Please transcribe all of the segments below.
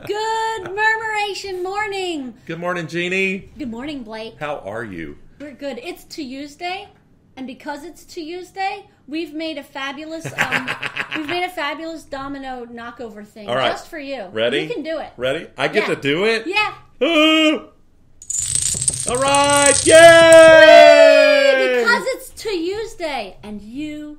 Good Murmuration morning. Good morning, Jeannie. Good morning, Blake. How are you? We're good. It's T-You-sday, and because it's T-You-sday, we've made a fabulous domino knockover thing All right. just for you. Ready? You can do it. Ready? I get to do it? Yeah. All right. Yay! Because it's T-You-sday, and you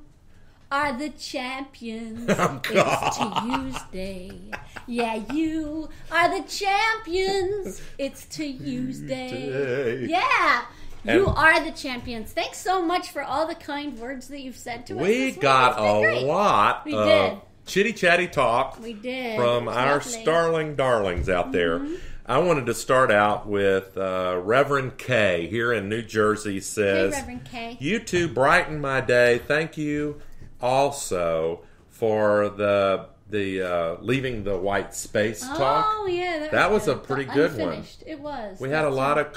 are the champions. Oh, God. It's T-You-sday. Yeah, you are the champions. It's T-You-sday. Yeah. You are the champions. Thanks so much for all the kind words that you've said to us. We got a lot of chitty-chatty talk from our starling darlings out there. I wanted to start out with Reverend K here in New Jersey says, hey, Reverend K. You two brighten my day. Thank you also for the leaving the white space talk. Oh, yeah. That was a pretty good one. It was. We had a lot of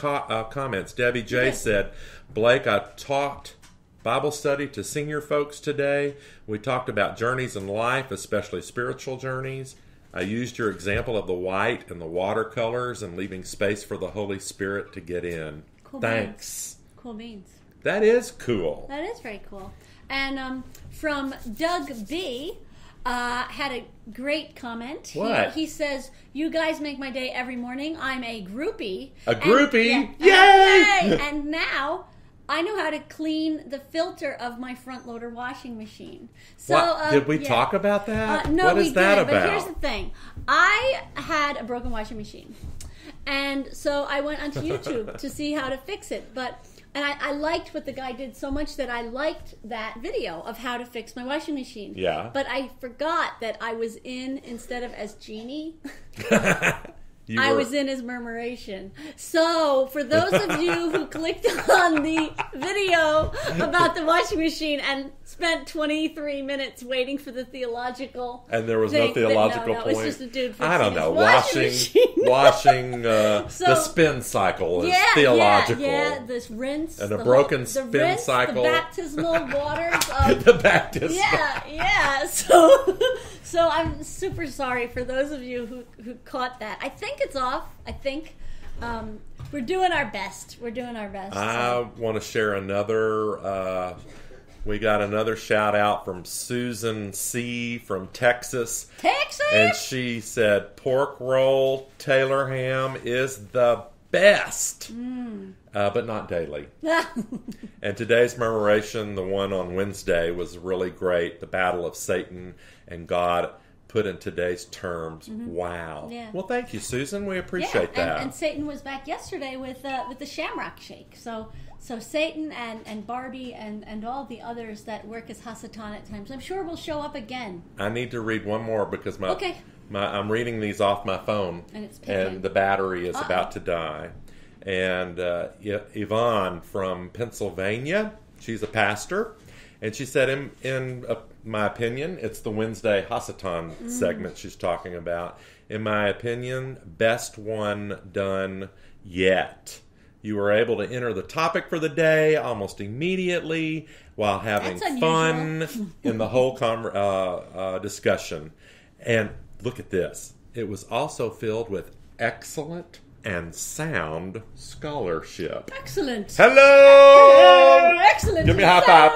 comments. Debbie J. said, Blake, I taught Bible study to senior folks today. We talked about journeys in life, especially spiritual journeys. I used your example of the white and the watercolors and leaving space for the Holy Spirit to get in. Cool. Thanks. Beans. Cool beans. That is cool. That is very cool. And from Doug B., had a great comment. What? He says, you guys make my day every morning. I'm a groupie. A groupie? Yay! And now I know how to clean the filter of my front loader washing machine. So did we talk about that? No, what is that about? But here's the thing. I had a broken washing machine. And so I went onto YouTube to see how to fix it. And I liked what the guy did so much that I liked that video of how to fix my washing machine. Yeah. But I forgot that I was in, instead of as Jeannie, I was in as Murmuration. So for those of you who clicked on the video about the washing machine and spent 23 minutes waiting for the theological and there was no theological point. It was just a dude fixing I don't know. washing the spin cycle is theological. Yeah, this rinse. And a broken spin cycle. The baptismal waters of... the baptismal. Yeah. So I'm super sorry for those of you who caught that. I think it's off. I think we're doing our best. I want to share another... we got another shout out from Susan C. from Texas. And she said, pork roll Taylor ham is the best, but not daily. And today's Murmuration, the one on Wednesday, was really great. The battle of Satan and God put in today's terms. Wow. Yeah. Well, thank you, Susan. We appreciate that. And Satan was back yesterday with the Shamrock Shake. So Satan and Barbie and all the others that work as Hasatan at times, I'm sure will show up again. I need to read one more because I'm reading these off my phone, and the battery is about to die. And Yvonne from Pennsylvania, she's a pastor, and she said, in my opinion, it's the Wednesday Hasatan segment she's talking about. In my opinion, best one done yet. You were able to enter the topic for the day almost immediately while having fun in the whole discussion. And look at this. It was also filled with excellent and sound scholarship. Excellent. Hello! Excellent. Give me a high five.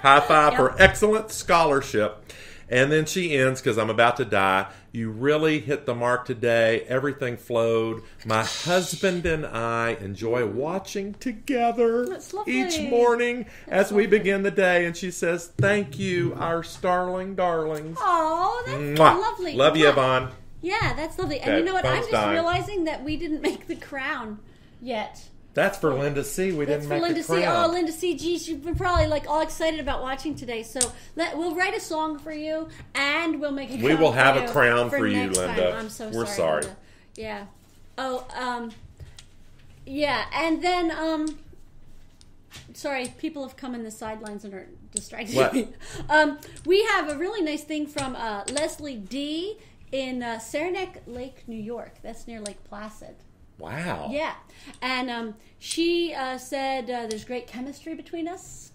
High five for excellent scholarship. And then she ends, because I'm about to die. You really hit the mark today. Everything flowed. My husband and I enjoy watching together each morning as we begin the day. And she says, thank you, our starling darlings. Oh, that's lovely. Love you, Yvonne. Yeah, that's lovely. And you know what? I'm just realizing that we didn't make the crown yet. That's for Linda C. We didn't make the crown. Oh, Linda C. Geez, you've been probably all excited about watching today. So we'll write a song for you, and we'll make a crown. We will have a crown for you, Linda. I'm so We're sorry. Linda. Yeah. Oh, yeah. And then, sorry, people have come in the sidelines and are distracting me. We have a really nice thing from Leslie D. in Saranac Lake, New York. That's near Lake Placid. Wow. Yeah. And she said there's great chemistry between us.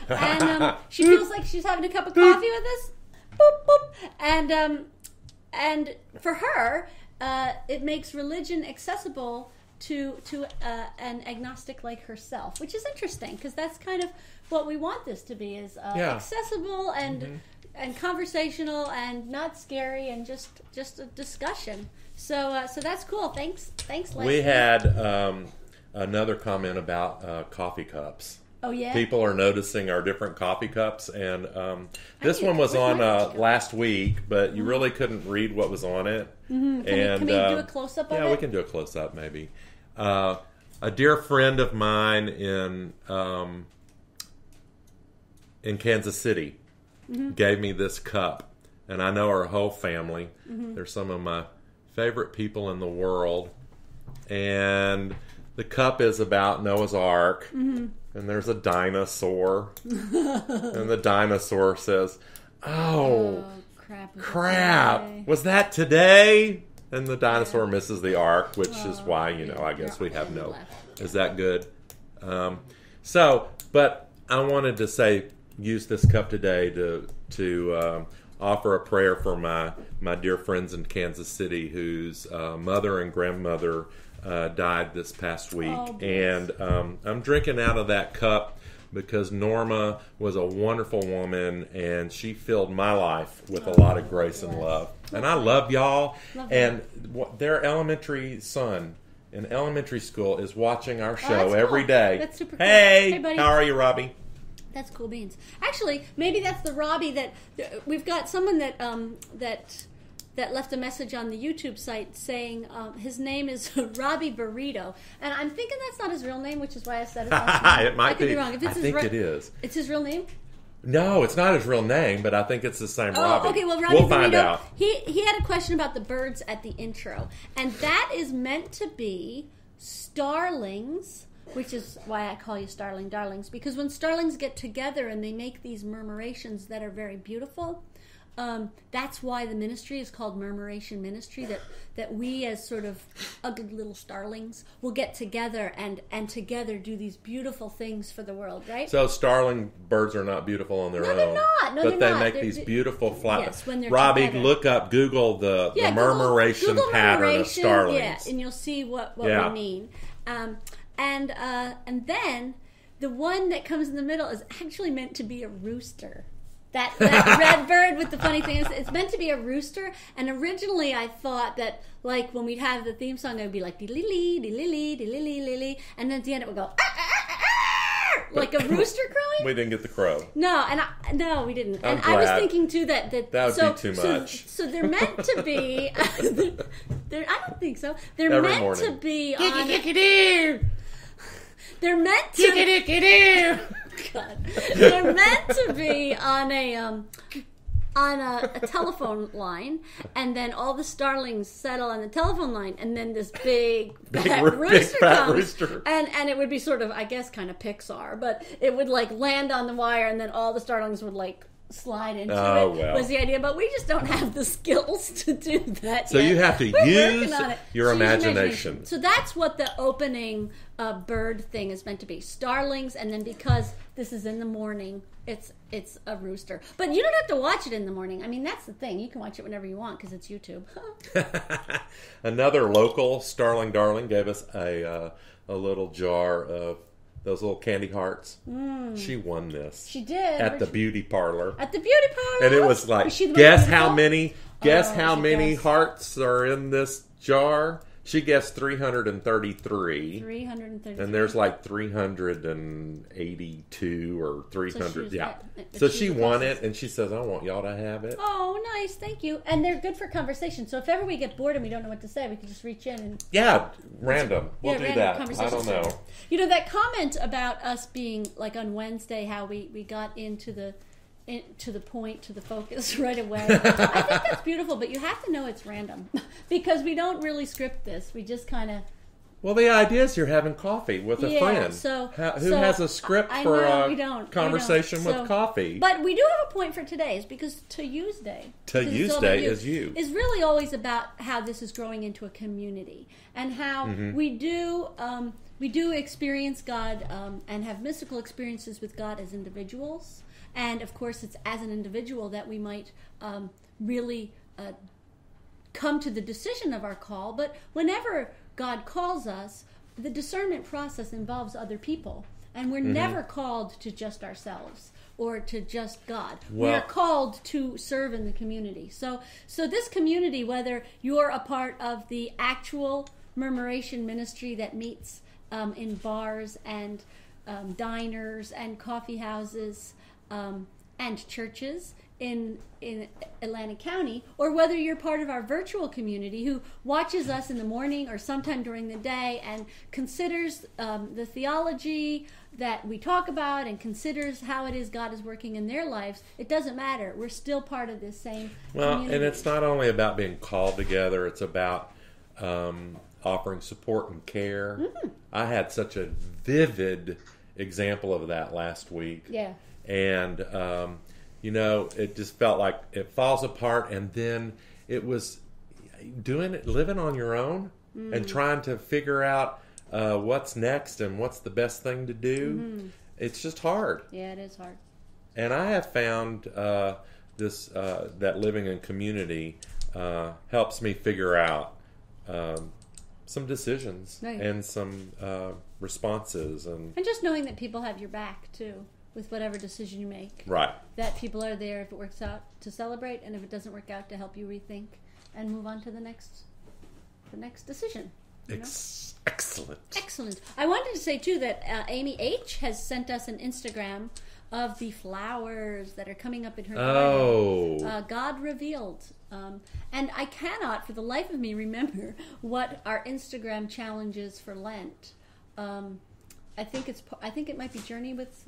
And she feels like she's having a cup of coffee with us. Boop, boop. and for her, it makes religion accessible to an agnostic like herself, which is interesting because that's kind of what we want this to be, is accessible and and conversational and not scary and just a discussion. So that's cool. Thanks, Leslie. We had another comment about coffee cups. Oh yeah. People are noticing our different coffee cups, and this one was on last week, but you really couldn't read what was on it. Mm-hmm. Can we do a close up of it? Yeah, we can do a close up maybe. A dear friend of mine in Kansas City gave me this cup, and I know her whole family. They're some of my favorite people in the world, and the cup is about Noah's Ark, and there's a dinosaur, and the dinosaur says, "Oh, crap! Was that today?" And the dinosaur misses the ark, which is why, I guess we have no. Is that good? But I wanted to use this cup today to offer a prayer for my dear friends in Kansas City whose mother and grandmother died this past week. And I'm drinking out of that cup because Norma was a wonderful woman, and she filled my life with a lot of grace and love. And I love y'all. And their elementary son in elementary school is watching our show every day. That's super cool. Hey, buddy. How are you, Robbie? That's cool beans. Actually, maybe that's the Robbie that we've got someone that left a message on the YouTube site saying his name is Robbie Burrito, and I'm thinking that's not his real name, which is why I said it. It might I could be wrong. If it's I think it is. It's his real name. No, it's not his real name, but I think it's the same Robbie. Okay. Well, Robbie we'll Burrito, find out. He had a question about the birds at the intro, and that is meant to be starlings, which is why I call you Starling Darlings, because when starlings get together and they make these murmurations that are very beautiful, that's why the ministry is called Murmuration Ministry, that we as sort of ugly little starlings will get together and together do these beautiful things for the world, right? So starling birds are not beautiful on their own. They're not. But they make these beautiful flowers. Yes, when they're Robbie, together. Google the murmuration Google pattern of starlings. Yeah, and you'll see what we mean. And then the one that comes in the middle is actually meant to be a rooster. That red bird with the funny thing is, it's meant to be a rooster. And originally I thought that, like, when we'd have the theme song, it would be like dee-lee-lee, dee-lee-lee, dee-lee-lee, and then at the end it would go like a rooster crowing. We didn't get the crow. No, we didn't. I'm and glad. I was thinking too that would be too much. So they're meant to be. I don't think so. They're Every meant morning. to be on. They're meant to. God. They're meant to be on a telephone line, and then all the starlings settle on the telephone line, and then this big fat rooster, and it would be sort of, I guess, kind of Pixar, but it would like land on the wire, and then all the starlings would like slide into it. Well. Was the idea, but we just don't have the skills to do that. So yet. You have to use your imagination. So that's what the opening bird thing is meant to be: starlings, and then because this is in the morning, it's a rooster. But you don't have to watch it in the morning. I mean, that's the thing. You can watch it whenever you want because it's YouTube. Another local starling darling gave us a little jar of those little candy hearts. She won this. She did. At the beauty parlor. At the beauty parlor. And it was like, guess how many hearts are in this jar? She guessed 333. 333. And there's like 382 or 300. So she won it, and she says, I want y'all to have it. Oh, nice. Thank you. And they're good for conversation. So if ever we get bored and we don't know what to say, we can just reach in and... Yeah, random. We'll do that. I don't know. You know, that comment about us being, like on Wednesday, how we got into the point, to the focus right away. I think that's beautiful, but you have to know it's random because we don't really script this. We just kind of... Well, the idea is you're having coffee with a friend. Who has a script for a conversation with coffee. But we do have a point for today, is because T-You-sday. T-You-sday is you. Is really always about how this is growing into a community and how we do experience God and have mystical experiences with God as individuals. And, of course, it's as an individual that we might really come to the decision of our call, but whenever God calls us, the discernment process involves other people. And we're never called to just ourselves or to just God. Well, we're called to serve in the community. So this community, whether you're a part of the actual Murmuration ministry that meets in bars and diners and coffee houses and churches in Atlantic County, or whether you're part of our virtual community who watches us in the morning or sometime during the day and considers the theology that we talk about and considers how it is God is working in their lives, it doesn't matter. We're still part of this same community. And it's not only about being called together, it's about offering support and care. I had such a vivid example of that last week. Yeah. And it just felt like it falls apart, and then it was living on your own and trying to figure out what's next and what's the best thing to do. It's just hard. Yeah, it is hard. And I have found that living in community helps me figure out some decisions and some responses. And just knowing that people have your back, too, with whatever decision you make. Right. That people are there if it works out to celebrate, and if it doesn't work out, to help you rethink and move on to the next decision. Excellent. I wanted to say, too, that Amy H. has sent us an Instagram of the flowers that are coming up in her garden. God Revealed. And I cannot, for the life of me, remember what our Instagram challenge is for Lent. I think it might be Journey with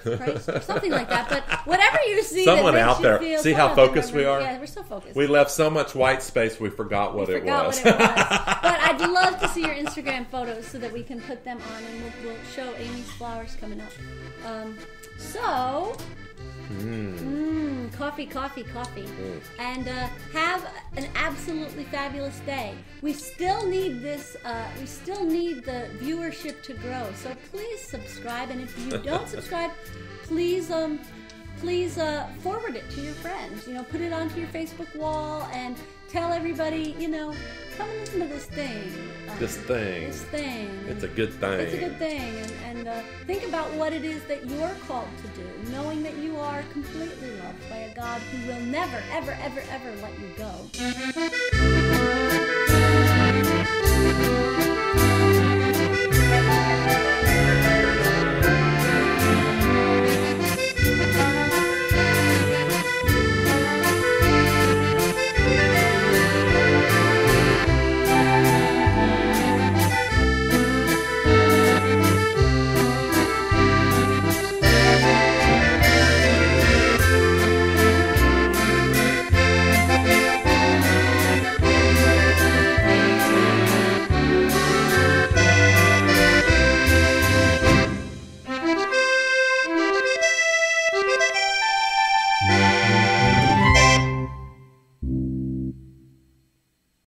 Christ or something like that. But whatever you see, someone that out there, see how focused we are. Yeah, we're so focused. We left so much white space, we forgot what it was. But I'd love to see your Instagram photos so that we can put them on, and we'll show Amy's flowers coming up. Coffee. And have an absolutely fabulous day. We still need this. We still need the viewership to grow. So please subscribe. And if you don't subscribe, please forward it to your friends. Put it onto your Facebook wall and tell everybody. Come and listen to this thing. This thing. It's a good thing. And think about what it is that you're called to do, knowing that you are completely loved by a God who will never, ever, ever, ever let you go.